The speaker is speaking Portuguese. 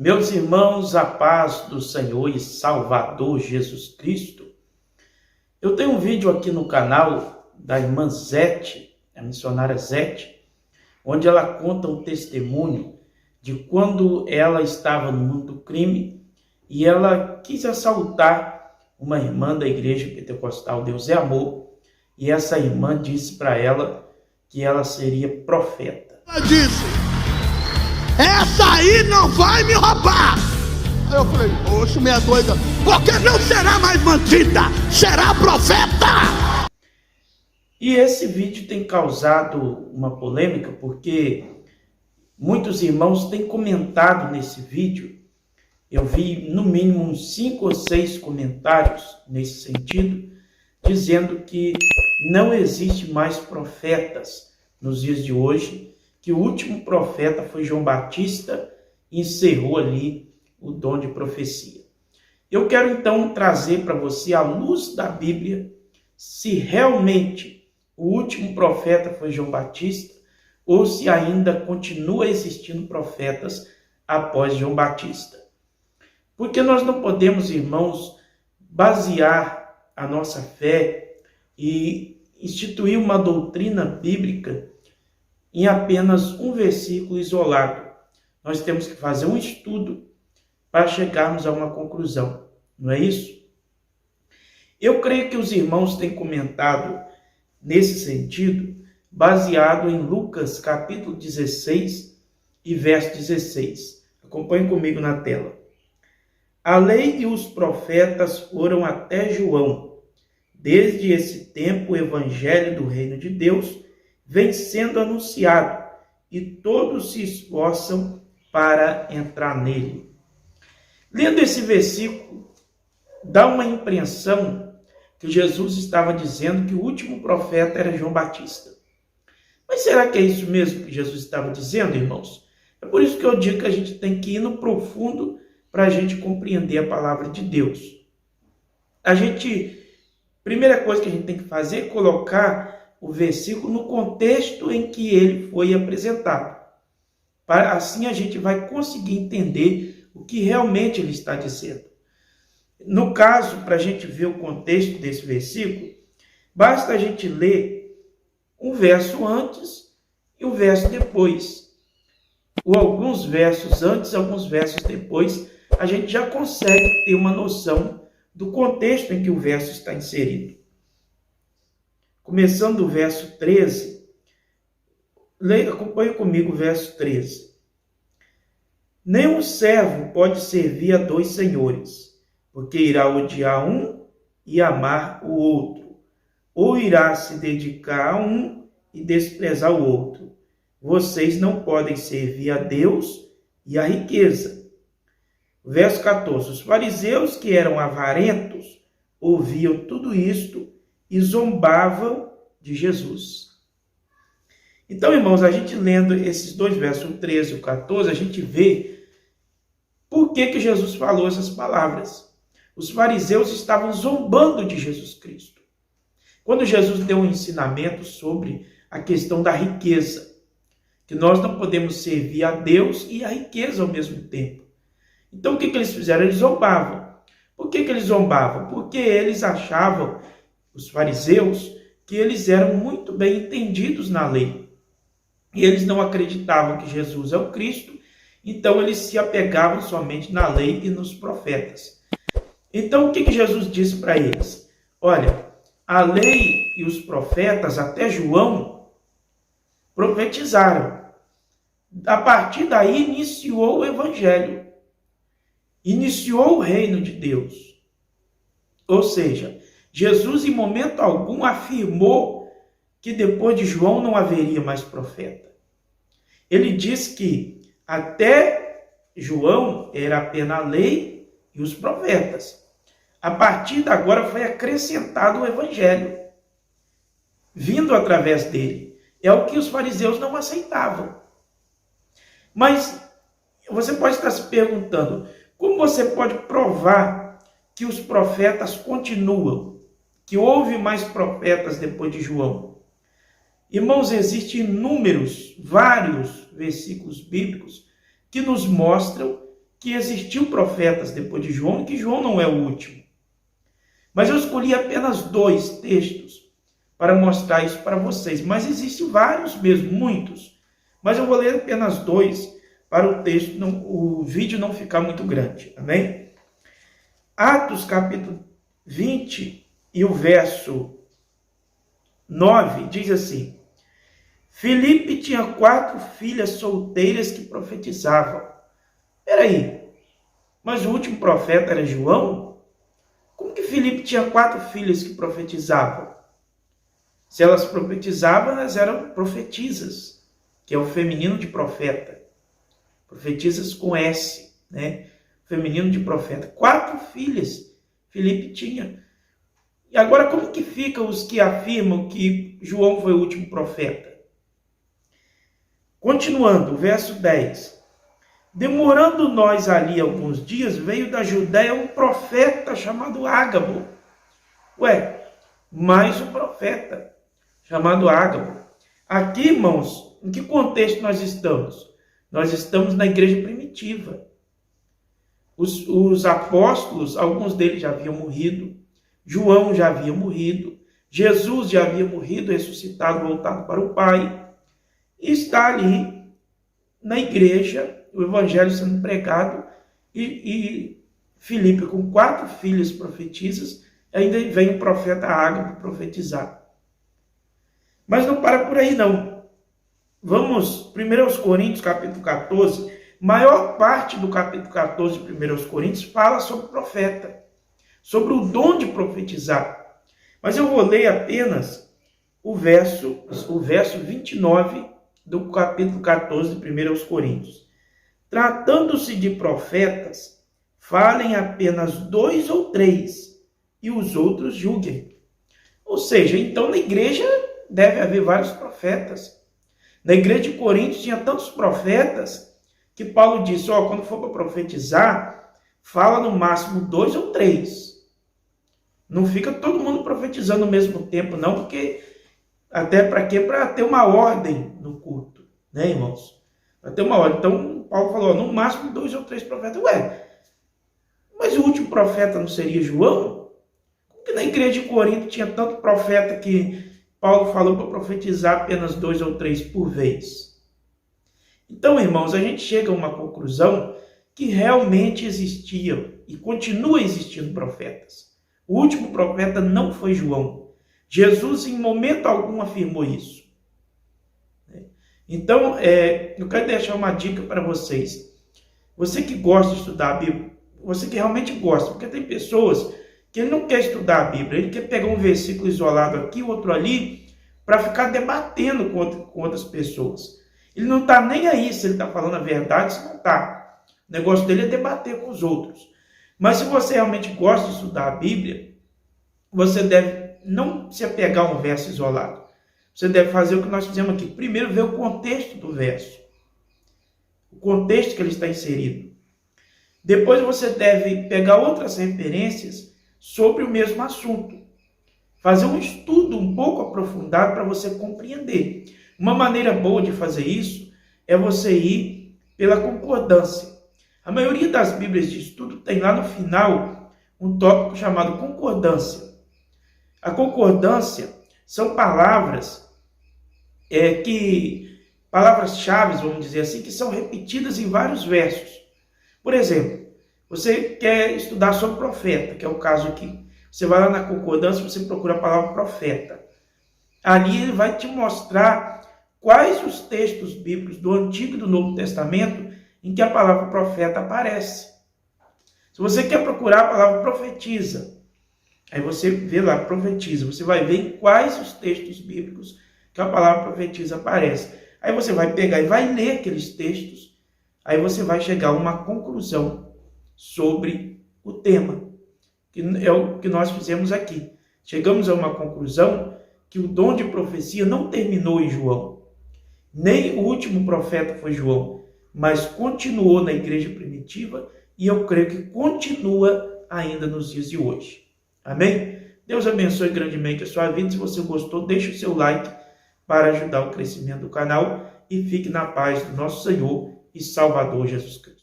Meus irmãos, a paz do Senhor e Salvador Jesus Cristo. Eu tenho um vídeo aqui no canal da irmã Zete, a missionária Zete, onde ela conta um testemunho de quando ela estava no mundo do crime e ela quis assaltar uma irmã da igreja pentecostal Deus é Amor, e essa irmã disse para ela que ela seria profeta. Ela disse: essa aí não vai me roubar. Aí eu falei: oxe, minha doida, porque não será mais mantida, será profeta. E esse vídeo tem causado uma polêmica porque muitos irmãos têm comentado nesse vídeo. Eu vi no mínimo uns 5 ou 6 comentários nesse sentido, dizendo que não existe mais profetas nos dias de hoje, que o último profeta foi João Batista e encerrou ali o dom de profecia. Eu quero então trazer para você, à luz da Bíblia, se realmente o último profeta foi João Batista ou se ainda continua existindo profetas após João Batista. Porque nós não podemos, irmãos, basear a nossa fé e instituir uma doutrina bíblica em apenas um versículo isolado. Nós temos que fazer um estudo para chegarmos a uma conclusão, não é isso? Eu creio que os irmãos têm comentado nesse sentido, baseado em Lucas capítulo 16 e verso 16. Acompanhe comigo na tela. A lei e os profetas foram até João. Desde esse tempo o evangelho do reino de Deus vem sendo anunciado e todos se esforçam para entrar nele. Lendo esse versículo, dá uma impressão que Jesus estava dizendo que o último profeta era João Batista. Mas será que é isso mesmo que Jesus estava dizendo, irmãos? É por isso que eu digo que a gente tem que ir no profundo para a gente compreender a palavra de Deus. Primeira coisa que a gente tem que fazer é colocar o versículo no contexto em que ele foi apresentado. Assim a gente vai conseguir entender o que realmente ele está dizendo. No caso, para a gente ver o contexto desse versículo, basta a gente ler um verso antes e um verso depois. Ou alguns versos antes, alguns versos depois, a gente já consegue ter uma noção do contexto em que o verso está inserido. Começando do verso 13, acompanhe comigo o verso 13. Nenhum servo pode servir a 2 senhores, porque irá odiar um e amar o outro, ou irá se dedicar a um e desprezar o outro. Vocês não podem servir a Deus e a riqueza. Verso 14. Os fariseus, que eram avarentos, ouviam tudo isto e zombavam de Jesus. Então, irmãos, a gente lendo esses 2 versos, o 13 e o 14, a gente vê por que Jesus falou essas palavras. Os fariseus estavam zombando de Jesus Cristo. Quando Jesus deu um ensinamento sobre a questão da riqueza, que nós não podemos servir a Deus e a riqueza ao mesmo tempo. Então, o que eles fizeram? Eles zombavam. Por que eles zombavam? Porque eles achavam, os fariseus, que eles eram muito bem entendidos na lei. E eles não acreditavam que Jesus é o Cristo, então eles se apegavam somente na lei e nos profetas. Então, o que Jesus disse para eles? Olha, a lei e os profetas, até João, profetizaram. A partir daí, iniciou o evangelho. Iniciou o reino de Deus. Ou seja, Jesus em momento algum afirmou que depois de João não haveria mais profeta. Ele disse que até João era apenas a lei e os profetas. A partir de agora foi acrescentado o evangelho, vindo através dele. É o que os fariseus não aceitavam. Mas você pode estar se perguntando, como você pode provar que os profetas continuam, que houve mais profetas depois de João? Irmãos, existem vários versículos bíblicos que nos mostram que existiam profetas depois de João e que João não é o último. Mas eu escolhi apenas 2 textos para mostrar isso para vocês. Mas existem vários mesmo, muitos. Mas eu vou ler apenas 2 para o vídeo não ficar muito grande. Amém? Atos capítulo 20 e o verso 9 diz assim: Filipe tinha 4 filhas solteiras que profetizavam. Peraí, mas o último profeta era João? Como que Filipe tinha 4 filhas que profetizavam? Se elas profetizavam, elas eram profetisas, que é o feminino de profeta. Profetisas com S, né? Feminino de profeta. 4 filhas Filipe tinha. E agora como que ficam os que afirmam que João foi o último profeta? Continuando, verso 10. Demorando nós ali alguns dias, veio da Judéia um profeta chamado Ágabo. Mais um profeta chamado Ágabo. Aqui, irmãos, em que contexto nós estamos? Nós estamos na igreja primitiva. Os apóstolos, alguns deles já haviam morrido. João já havia morrido. Jesus já havia morrido, ressuscitado, voltado para o Pai. E está ali na igreja, o evangelho sendo pregado, e Filipe, com 4 filhas profetisas, ainda vem o profeta Ágabo profetizar. Mas não para por aí, não. Vamos, 1 Coríntios, capítulo 14, maior parte do capítulo 14 de 1 Coríntios fala sobre o profeta, sobre o dom de profetizar. Mas eu vou ler apenas o verso 29 do capítulo 14 de 1 Coríntios. Tratando-se de profetas, falem apenas 2 ou 3, e os outros julguem. Ou seja, então na igreja deve haver vários profetas. Na igreja de Coríntios tinha tantos profetas que Paulo disse, quando for para profetizar, fala no máximo 2 ou 3. Não fica todo mundo profetizando ao mesmo tempo, não, porque até para quê? Para ter uma ordem no culto, né, irmãos? Para ter uma ordem. Então, Paulo falou, no máximo 2 ou 3 profetas. Mas o último profeta não seria João? Como que na igreja de Corinto tinha tanto profeta que Paulo falou para profetizar apenas 2 ou 3 por vez? Então, irmãos, a gente chega a uma conclusão que realmente existiam e continua existindo profetas. O último profeta não foi João. Jesus, em momento algum, afirmou isso. Então, eu quero deixar uma dica para vocês. Você que gosta de estudar a Bíblia, você que realmente gosta, porque tem pessoas que ele não quer estudar a Bíblia, ele quer pegar um versículo isolado aqui, outro ali, para ficar debatendo com outras pessoas. Ele não está nem aí se ele está falando a verdade, se não está. O negócio dele é debater com os outros. Mas se você realmente gosta de estudar a Bíblia, você deve não se apegar a um verso isolado. Você deve fazer o que nós fizemos aqui. Primeiro, ver o contexto do verso. O contexto que ele está inserido. Depois, você deve pegar outras referências sobre o mesmo assunto. Fazer um estudo um pouco aprofundado para você compreender. Uma maneira boa de fazer isso é você ir pela concordância. A maioria das Bíblias de estudo tem lá no final um tópico chamado concordância. A concordância são palavras palavras-chave, vamos dizer assim, que são repetidas em vários versos. Por exemplo, você quer estudar sobre profeta, que é o caso aqui. Você vai lá na concordância, você procura a palavra profeta. Ali ele vai te mostrar quais os textos bíblicos do Antigo e do Novo Testamento em que a palavra profeta aparece. Se você quer procurar a palavra profetiza, aí você vê lá, profetiza. Você vai ver em quais os textos bíblicos que a palavra profetiza aparece. Aí você vai pegar e vai ler aqueles textos. Aí você vai chegar a uma conclusão sobre o tema, que é o que nós fizemos aqui. Chegamos a uma conclusão que o dom de profecia não terminou em João. Nem o último profeta foi João, mas continuou na igreja primitiva e eu creio que continua ainda nos dias de hoje. Amém? Deus abençoe grandemente a sua vida. Se você gostou, deixe o seu like para ajudar o crescimento do canal e fique na paz do nosso Senhor e Salvador Jesus Cristo.